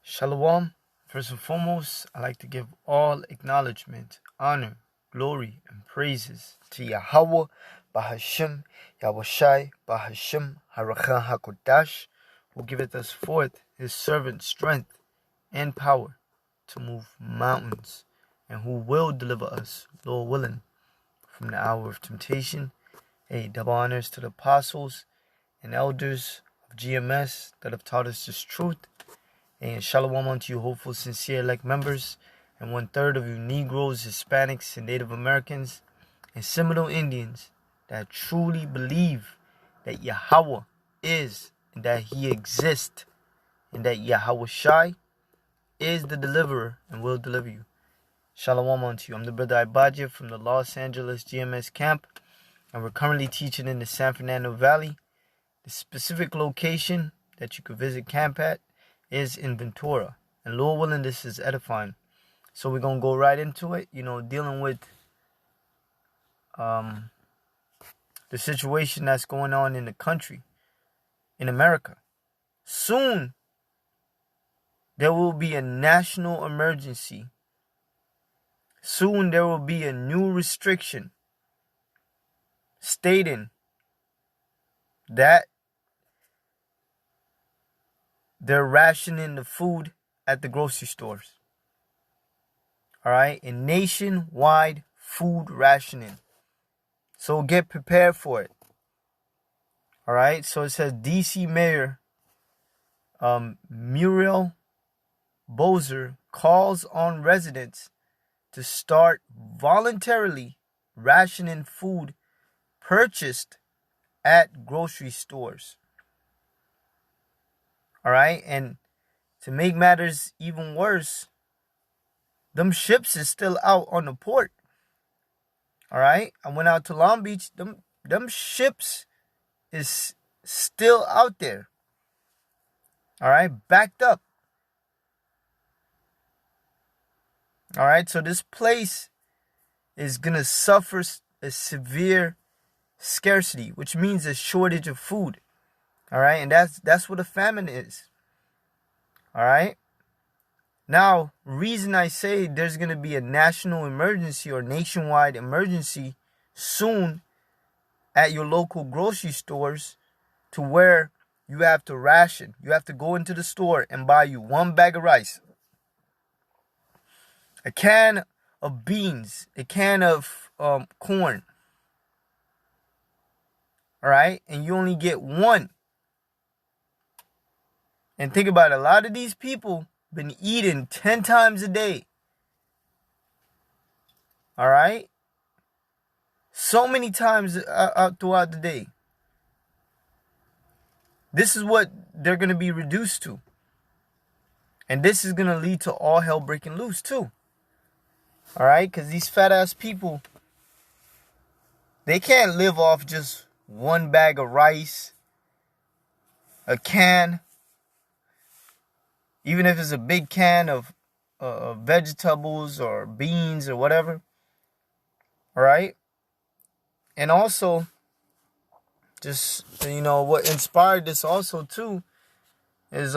Shalom. First and foremost, I'd like to give all acknowledgement, honor, glory, and praises to Yahweh, Bahashim, Yahushai, Bahashim, Harachan HaKodash, who giveth us forth his servant strength and power to move mountains, and who will deliver us, Lord willing, from the hour of temptation. Double honors to the apostles and elders of GMS that have taught us this truth. And shalom unto you, hopeful, sincere, elect members, and 1/3 of you Negroes, Hispanics, and Native Americans, and Seminole Indians that truly believe that Yahweh is, and that He exists, and that Yahweh Shai is the deliverer and will deliver you. Shalom unto you. I'm the brother Ibadia from the Los Angeles GMS camp, and we're currently teaching in the San Fernando Valley. The specific location that you could visit camp at is in Ventura, and Lord willing, this is edifying. So we're gonna go right into it, dealing with the situation that's going on in the country, in America. Soon there will be a national emergency. Soon there will be a new restriction stating that they're rationing the food at the grocery stores. All right, a nationwide food rationing. So get prepared for it. All right, so it says DC Mayor Muriel Bowser calls on residents to start voluntarily rationing food purchased at grocery stores. All right, and to make matters even worse, them ships is still out on the port. All right, I went out to Long Beach. Them ships is still out there. All right, backed up. All right, so this place is going to suffer a severe scarcity, which means a shortage of food. All right, and that's what a famine is. All right. Now, reason I say there's going to be a national emergency or nationwide emergency soon at your local grocery stores, to where you have to ration. You have to go into the store and buy you one bag of rice, a can of beans, a can of corn. All right, and you only get one. And think about it, a lot of these people been eating 10 times a day. All right, so many times throughout the day. This is what they're going to be reduced to. And this is going to lead to all hell breaking loose too. All right, because these fat ass people, they can't live off just one bag of rice, a can, even if it's a big can of vegetables or beans or whatever. All right. And also, just, what inspired this also too is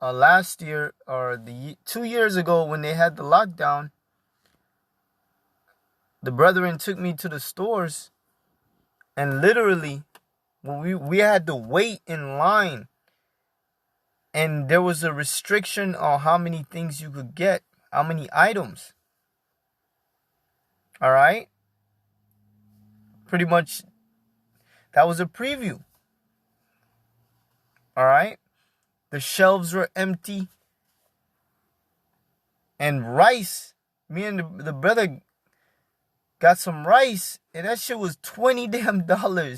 last year, or 2 years ago, when they had the lockdown, the brethren took me to the stores, and literally when we had to wait in line, and there was a restriction on how many things you could get, how many items. All right, pretty much that was a preview. All right, the shelves were empty, and rice, me and the brother got some rice, and that shit was $20 damn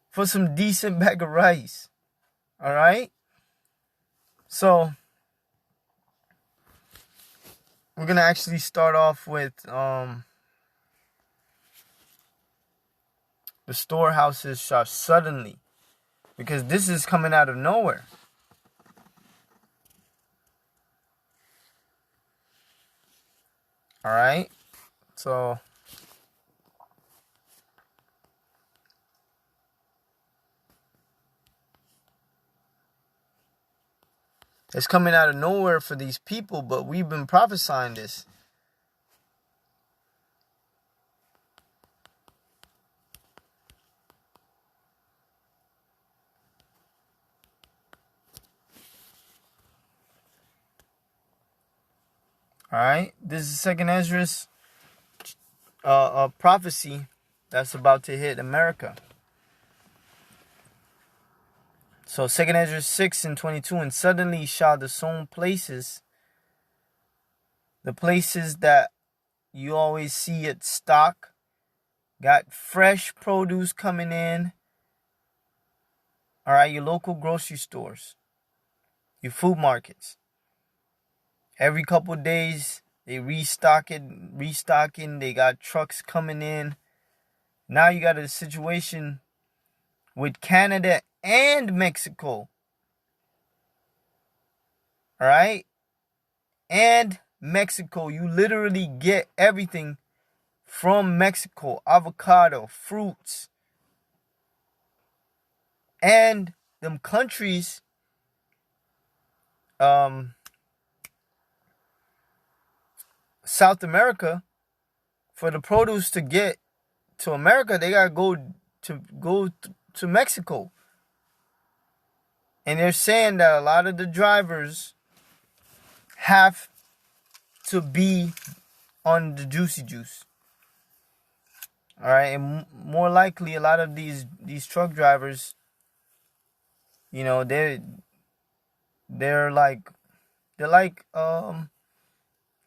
for some decent bag of rice. All right, so we're gonna actually start off with the storehouses shut suddenly, because this is coming out of nowhere. All right, so It's coming out of nowhere for these people, but we've been prophesying this. All right, this is Second Ezra's prophecy that's about to hit America. So 2 Ezra 6:22, and suddenly shall the sown places, the places that you always see at stock, got fresh produce coming in. All right, your local grocery stores, your food markets. Every couple of days, they restocking. They got trucks coming in. Now you got a situation with Canada and Mexico. All right? And Mexico. You literally get everything from Mexico. Avocado, fruits. And them countries, South America, for the produce to get to America, they gotta go to Mexico. And they're saying that a lot of the drivers have to be on the juicy juice. All right, and more likely, a lot of these truck drivers, you know, they're like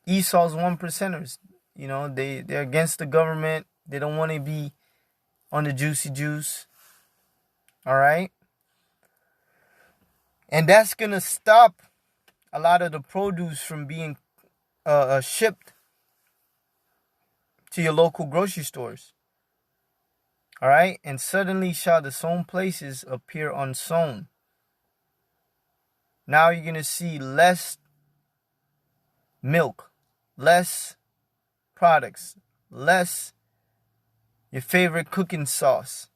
Esau's 1%ers. You know, they're against the government. They don't want to be on the juicy juice. All right, and that's gonna stop a lot of the produce from being shipped to your local grocery stores. All right, and suddenly shall the sown places appear unsown. Now you're gonna see less milk, less products, less your favorite cooking sauce,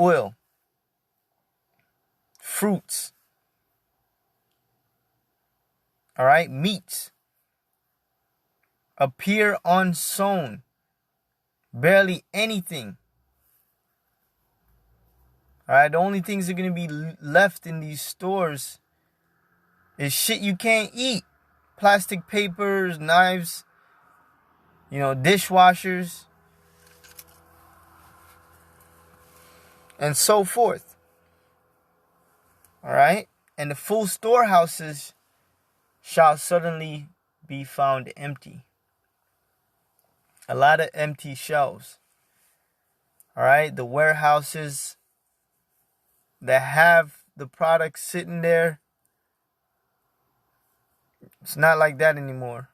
oil, fruits, all right, meats appear unsown. Barely anything. All right, the only things that are going to be left in these stores is shit you can't eat. Plastic papers, knives, you know, dishwashers, and so forth. All right, and the full storehouses shall suddenly be found empty. A lot of empty shelves. All right, the warehouses that have the products sitting there, it's not like that anymore.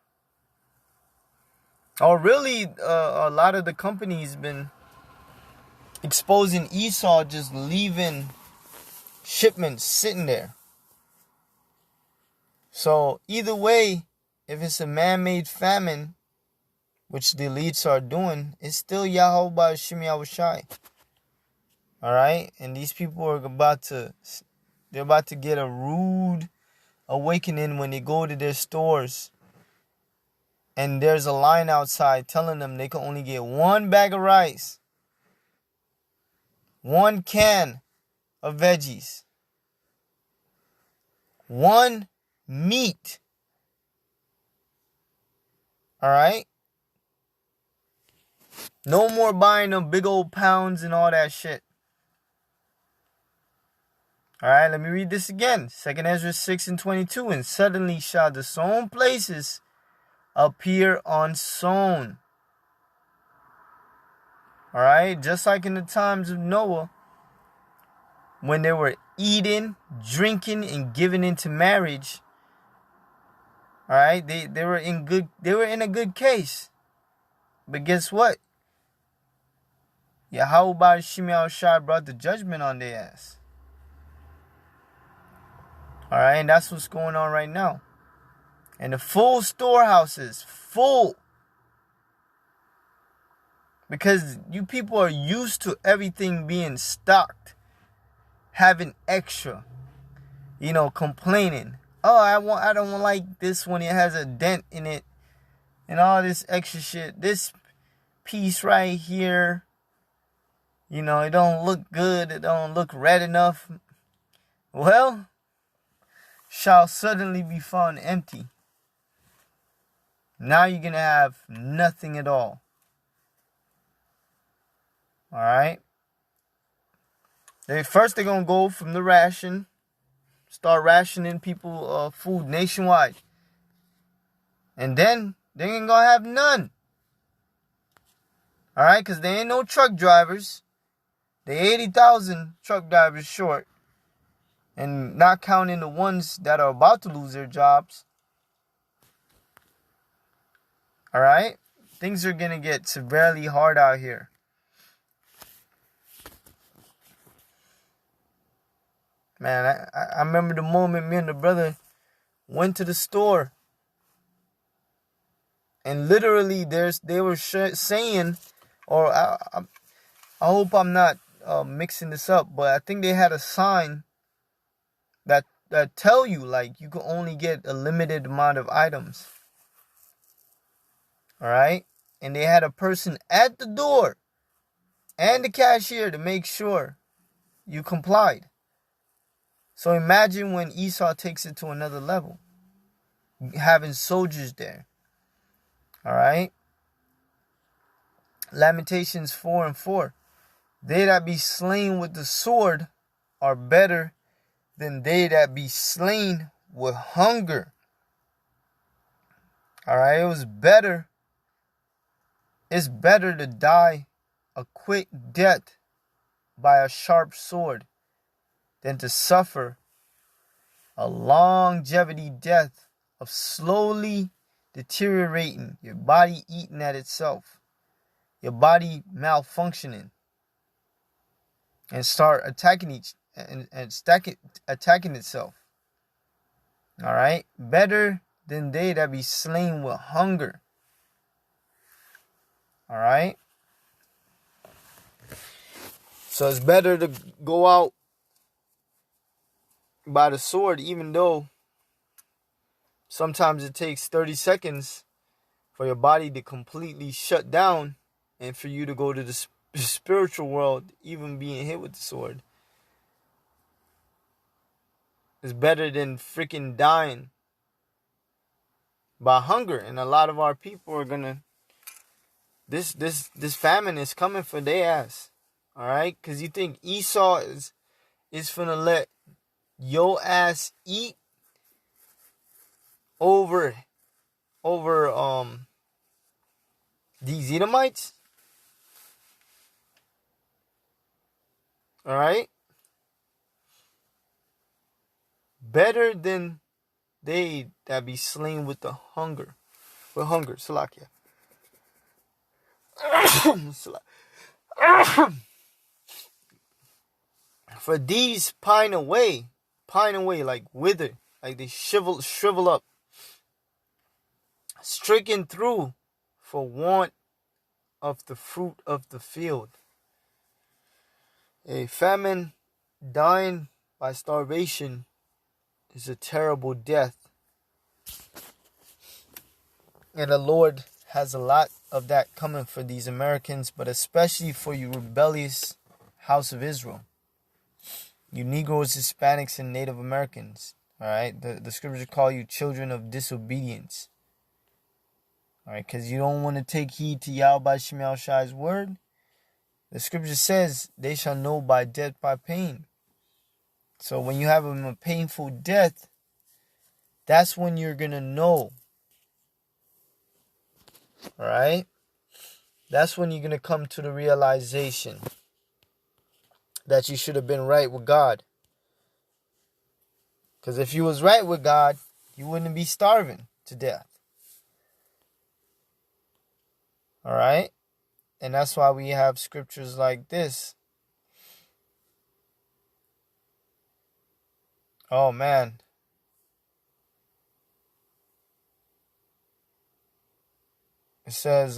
Or really, a lot of the companies been exposing Esau just leaving shipments sitting there. So either way, if it's a man-made famine, which the elites are doing, it's still Yahweh Shimi Yahushai. All right, and these people are about to get a rude awakening when they go to their stores, and there's a line outside telling them they can only get one bag of rice, one can of veggies, one meat. All right. No more buying them big old pounds and all that shit. All right, let me read this again. 2 Ezra 6:22. And suddenly shall the sown places appear unsown. All right, just like in the times of Noah, when they were eating, drinking, and giving into marriage. All right, they were in a good case. But guess what? Yahweh Shimei Shai brought the judgment on their ass. All right, and that's what's going on right now. And the full storehouses, full. Because you people are used to everything being stocked, having extra. complaining. Oh, I don't like this one. It has a dent in it. And all this extra shit. This piece right here, it don't look good. It don't look red enough. Well, shall suddenly be found empty. Now you're going to have nothing at all. Alright? They're going to go from the ration, start rationing people food nationwide. And then they ain't going to have none. Alright? Because there ain't no truck drivers. They 80,000 truck drivers short. And not counting the ones that are about to lose their jobs. Alright? Things are going to get severely hard out here. Man, I remember the moment me and the brother went to the store. And literally they were saying, or I hope I'm not mixing this up, but I think they had a sign that tell you, like, you can only get a limited amount of items. Alright? And they had a person at the door and the cashier to make sure you complied. So imagine when Esau takes it to another level. Having soldiers there. Alright? Lamentations 4:4. They that be slain with the sword are better than they that be slain with hunger. Alright? It's better to die a quick death by a sharp sword than to suffer a longevity death of slowly deteriorating, your body eating at itself, your body malfunctioning, and start attacking attacking itself. Alright? Better than they that be slain with hunger. Alright? So it's better to go out by the sword, even though sometimes it takes 30 seconds for your body to completely shut down and for you to go to the spiritual world, even being hit with the sword. It's better than freaking dying by hunger. And a lot of our people are gonna, this famine is coming for their ass. Alright? Because you think Esau is finna let your ass eat over these Edomites? Alright? Better than they that be slain with hunger. Salakia. For these pine away, like wither, like they shrivel up, stricken through for want of the fruit of the field. A famine, dying by starvation, is a terrible death. And the Lord has a lot of that coming for these Americans, but especially for you rebellious house of Israel. You Negroes, Hispanics, and Native Americans. Alright? The scriptures call you children of disobedience. Alright? Because you don't want to take heed to Yahweh Shemel Shai's word. The scripture says, they shall know by death by pain. So when you have a painful death, that's when you're going to know. Alright? That's when you're going to come to the realization that you should have been right with God. Because if you was right with God, you wouldn't be starving to death. Alright? And that's why we have scriptures like this. Oh man. It says,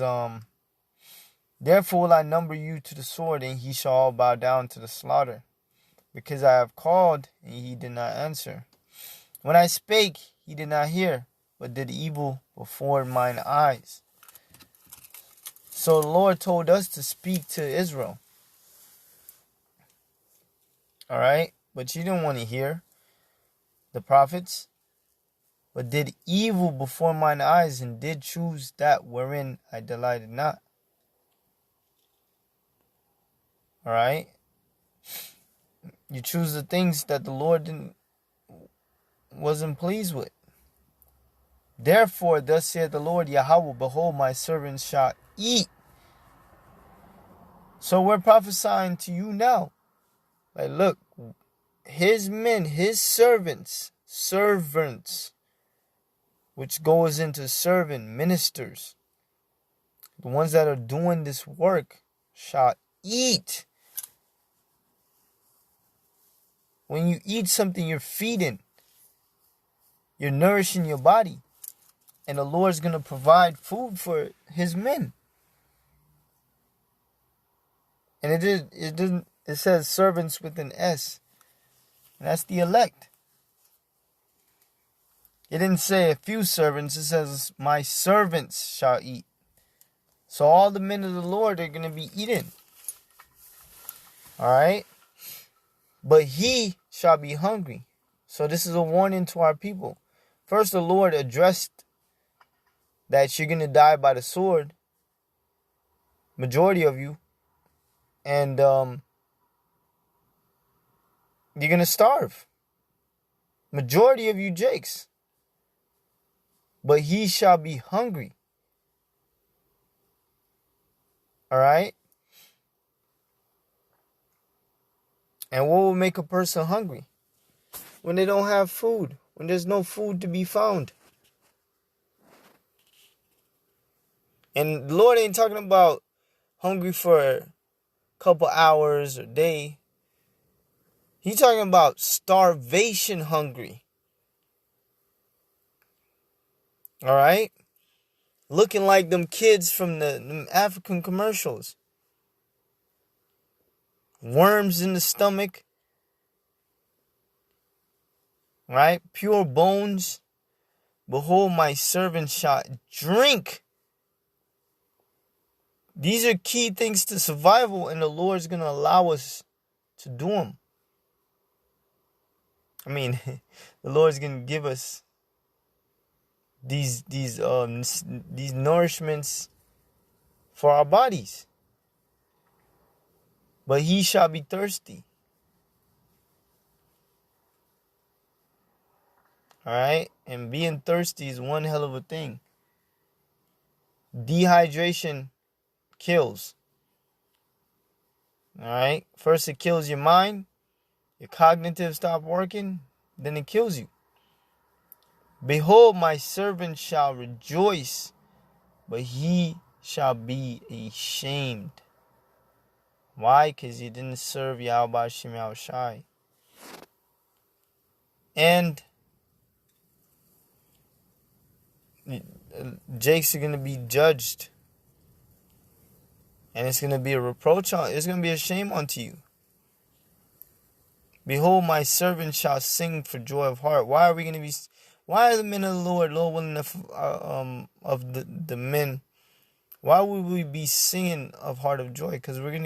therefore will I number you to the sword, and he shall all bow down to the slaughter. Because I have called, and he did not answer. When I spake, he did not hear, but did evil before mine eyes. So the Lord told us to speak to Israel. All right? But you didn't want to hear the prophets, but did evil before mine eyes, and did choose that wherein I delighted not. All right? You choose the things that the Lord wasn't pleased with. Therefore, thus saith the Lord Yahweh, behold, my servants shall eat. So we're prophesying to you now. Like, look, his men, his servants, which goes into servant, ministers, the ones that are doing this work, shall eat. When you eat something, you're feeding, you're nourishing your body. And the Lord's going to provide food for his men. And it says servants with an S. And that's the elect. It didn't say a few servants. It says my servants shall eat. So all the men of the Lord are going to be eating. All right. But he shall be hungry. So this is a warning to our people. First, the Lord addressed that you're going to die by the sword. Majority of you. And you're going to starve. Majority of you Jakes. But he shall be hungry. All right? And what will make a person hungry? When they don't have food. When there's no food to be found. And the Lord ain't talking about hungry for a couple hours or day. He's talking about starvation hungry. All right? Looking like them kids from them African commercials. Worms in the stomach. Right? Pure bones. Behold, my servant shall drink. These are key things to survival, and the Lord's going to allow us to do them. I mean, the Lord's going to give us these nourishments for our bodies. But he shall be thirsty. All right? And being thirsty is one hell of a thing. Dehydration kills. All right? First it kills your mind. Your cognitive stop working. Then it kills you. Behold, my servant shall rejoice, but he shall be ashamed. Why? Because he didn't serve Yahweh Shem Yahushai. And Jake's are going to be judged. And it's going to be a reproach it's going to be a shame unto you. Behold, my servant shall sing for joy of heart. Why are the men of the Lord willing of the men? Why would we be singing of heart of joy? Because we're going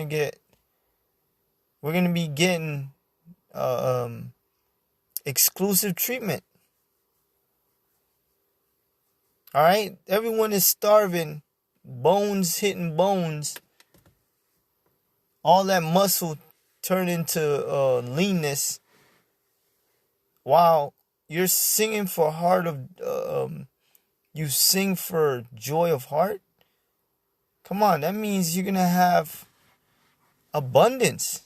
to be getting exclusive treatment. All right? Everyone is starving, bones hitting bones. All that muscle turned into leanness. While you're singing for heart of, you sing for joy of heart. Come on, that means you're going to have abundance.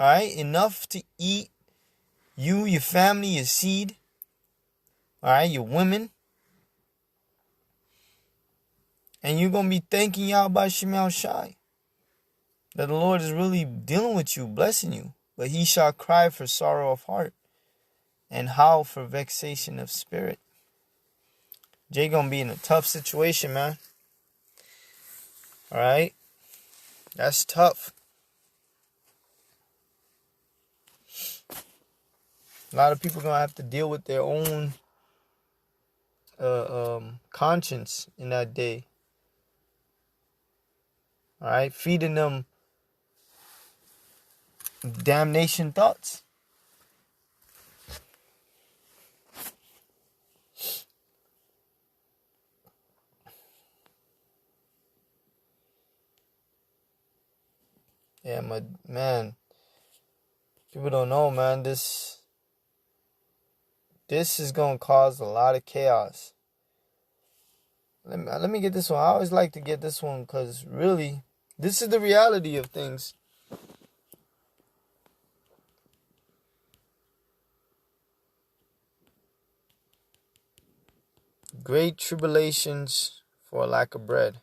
All right? Enough to eat. You, your family, your seed. All right? Your women. And you're going to be thanking Yahweh Shem Shai. That the Lord is really dealing with you, blessing you. But he shall cry for sorrow of heart. And howl for vexation of spirit. Jay going to be in a tough situation, man. All right? That's tough. A lot of people are going to have to deal with their own conscience in that day. All right, feeding them damnation thoughts. Yeah, man, people don't know, man. This is gonna cause a lot of chaos. Let me get this one. I always like to get this one because really, this is the reality of things. Great tribulations for a lack of bread.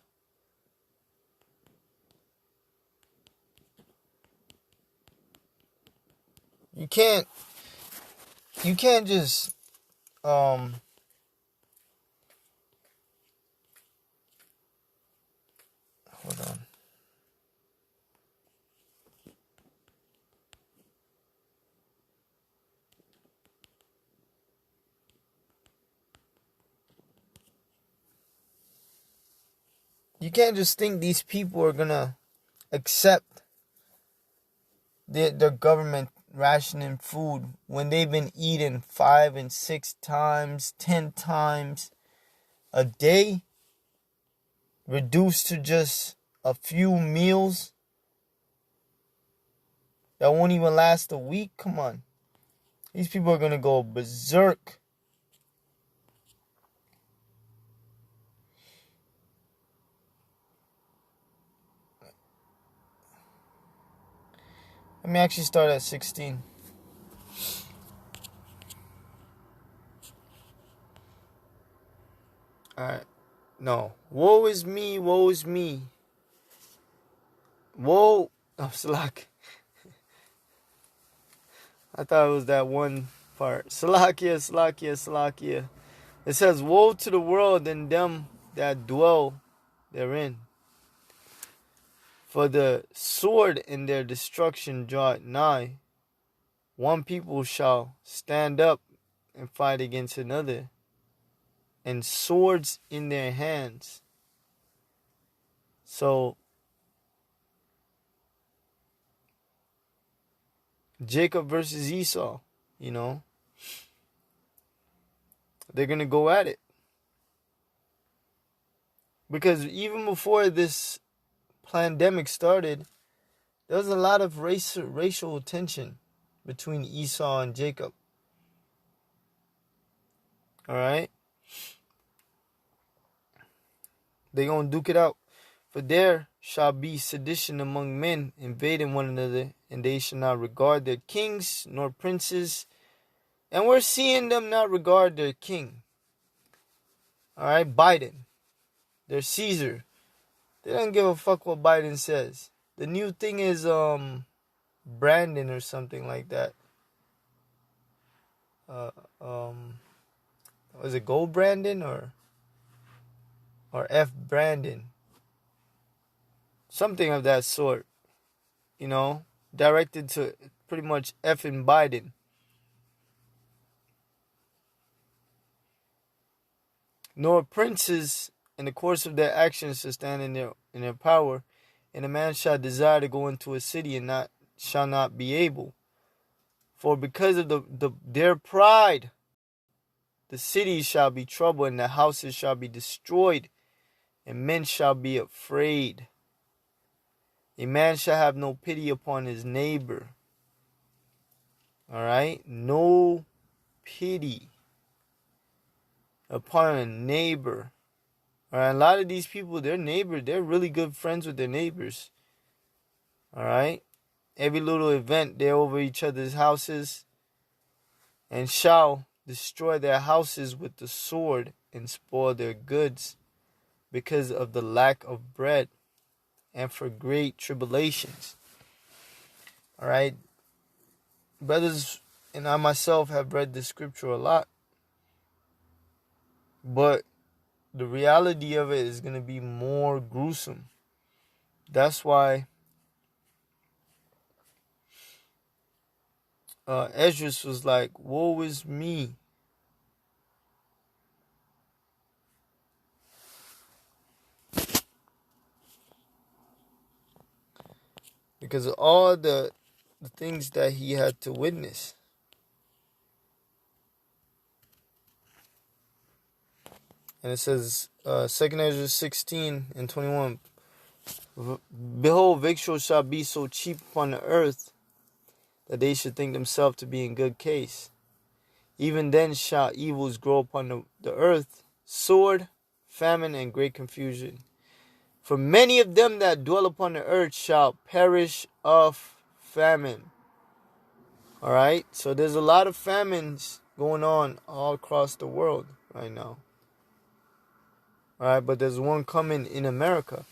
You can't just hold on. You can't just think these people are gonna accept their government rationing food when they've been eating 5 and 6 times, 10 times a day, reduced to just a few meals that won't even last a week. Come on. These people are gonna go berserk. Let me actually start at 16. Alright. No. Woe is me, woe is me. Woe. Oh, Salak. I thought it was that one part. Salakia, Salakia, Salakia. It says, woe to the world and them that dwell therein. For the sword in their destruction draweth nigh. One people shall stand up and fight against another, and swords in their hands. So, Jacob versus Esau, they're going to go at it. Because even before this pandemic started, there was a lot of racial tension between Esau and Jacob. All right? They're going to duke it out. For there shall be sedition among men, invading one another, and they shall not regard their kings nor princes. And we're seeing them not regard their king. All right? Biden. Their Caesar. They don't give a fuck what Biden says. The new thing is Brandon or something like that. Was it Gold Brandon or F Brandon? Something of that sort. Directed to pretty much effing Biden. Nor princes in the course of their actions to stand in their power, and a man shall desire to go into a city and shall not be able. For because of their pride, the cities shall be troubled, and the houses shall be destroyed, and men shall be afraid. A man shall have no pity upon his neighbor. All right? No pity upon a neighbor. All right? A lot of these people, they're really good friends with their neighbors. All right? Every little event, they're over each other's houses, and shall destroy their houses with the sword and spoil their goods because of the lack of bread and for great tribulations. All right? Brothers and I myself have read the scripture a lot, but the reality of it is going to be more gruesome. That's why Esdras was like, woe is me. Because of all the things that he had to witness. And it says, 2nd Ezra 16 and 21, behold, victuals shall be so cheap upon the earth that they should think themselves to be in good case. Even then shall evils grow upon the earth, sword, famine, and great confusion. For many of them that dwell upon the earth shall perish of famine. Alright, so there's a lot of famines going on all across the world right now. Alright, but there's one coming in America.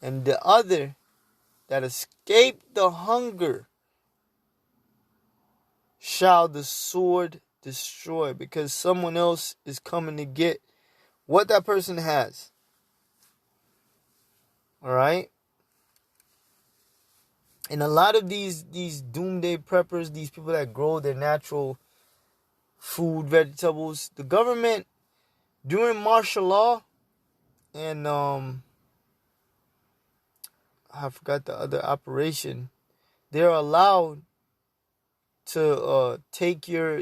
And the other that escaped the hunger shall the sword destroy, because someone else is coming to get what that person has. Alright? And a lot of these doomsday preppers, these people that grow their natural food, vegetables, the government during martial law and I forgot the other operation, they're allowed to take your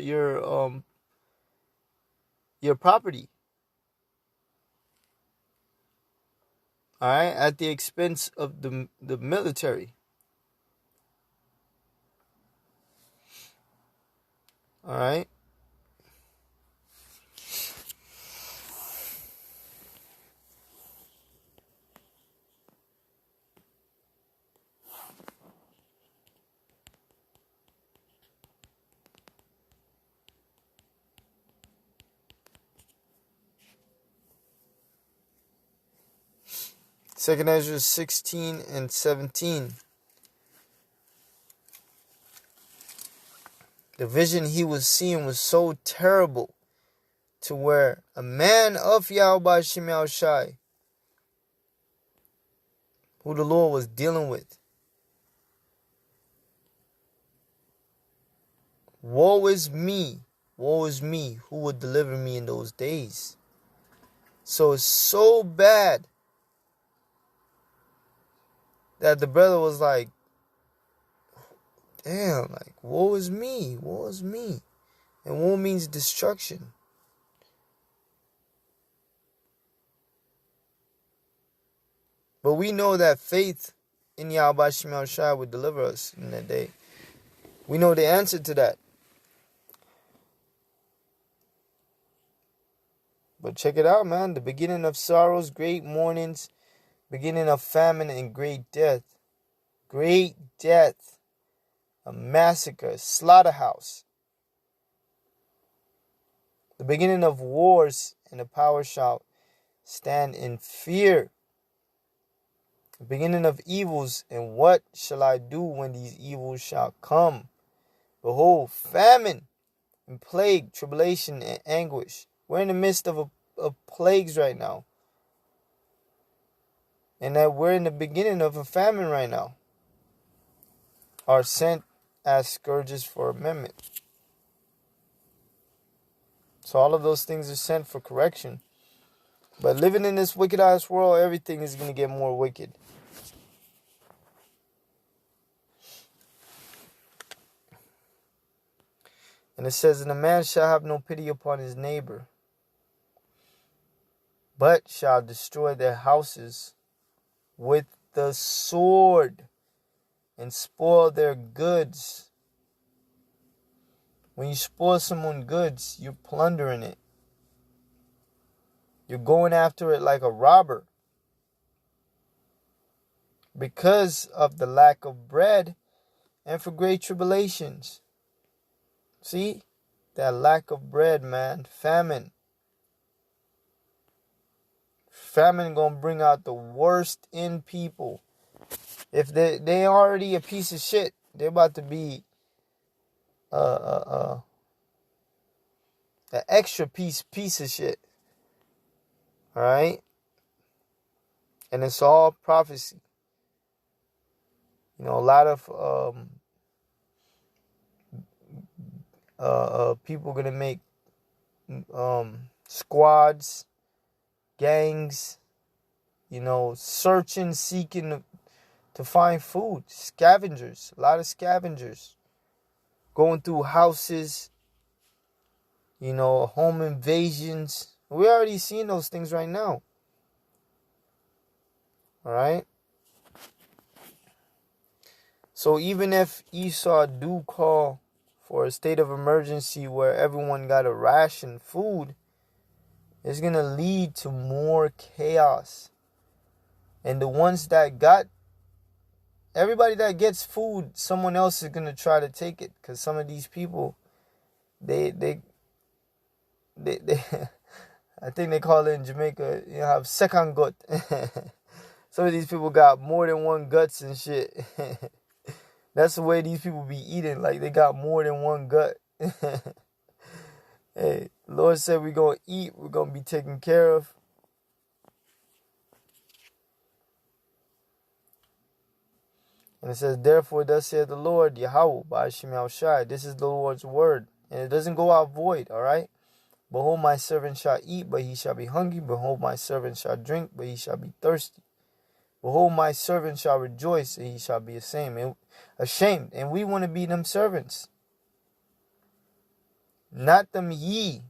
property. Alright, at the expense of the military. Alright. Second Ezra 16 and 17. The vision he was seeing was so terrible to where a man of Yahweh Shem Shai, who the Lord was dealing with, woe is me, who would deliver me in those days? So it's so bad that the brother was like, damn, like, woe is me. And woe means destruction. But we know that faith in Yahweh Shem Shai would deliver us in that day. We know the answer to that. But check it out, man. The beginning of sorrows, great mournings, beginning of famine and great death. Great death. A massacre, slaughterhouse. The beginning of wars, and the power shall stand in fear. The beginning of evils, and what shall I do when these evils shall come? Behold, famine and plague, tribulation and anguish. We're in the midst of plagues right now. And that we're in the beginning of a famine right now. Are sent as scourges for amendment. So all of those things are sent for correction. But living in this wicked ass world, everything is going to get more wicked. And it says, and a man shall have no pity upon his neighbor, but shall destroy their houses with the sword and spoil their goods. When you spoil someone's goods, you're plundering it. You're going after it like a robber. Because of the lack of bread and for great tribulations. See? That lack of bread, man. Famine. Famine gonna bring out the worst in people. If they already a piece of shit, they're about to be an extra piece of shit. Alright? And it's all prophecy. You know, a lot of People gonna make squads, gangs, searching, seeking to find food. Scavengers, a lot of scavengers going through houses, home invasions. We already seeing those things right now. All right. So even if Esau do call for a state of emergency where everyone got to ration food, it's going to lead to more chaos. And the ones that everybody that gets food, someone else is going to try to take it. Because some of these people, they I think they call it in Jamaica, have second gut. Some of these people got more than one guts and shit. That's the way these people be eating. Like, they got more than one gut. Hey, Lord said we're going to eat. We're going to be taken care of. And it says, therefore, thus saith the Lord, Yahweh, Ba'ashim Yahushai. This is the Lord's word. And it doesn't go out void, all right? Behold, my servant shall eat, but he shall be hungry. Behold, my servant shall drink, but he shall be thirsty. Behold, my servant shall rejoice, and he shall be ashamed. And we want to be them servants. Not them ye,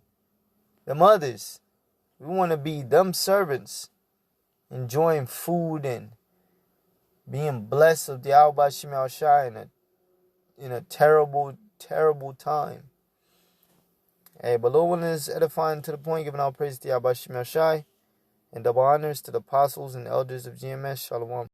them others. We want to be them servants, enjoying food and being blessed of the Al Bashim Al Shai in a terrible, terrible time. Hey, but Lord one is edifying to the point, giving all praise to the Al Bashim Al Shai, and double honors to the apostles and elders of GMS. Shalom.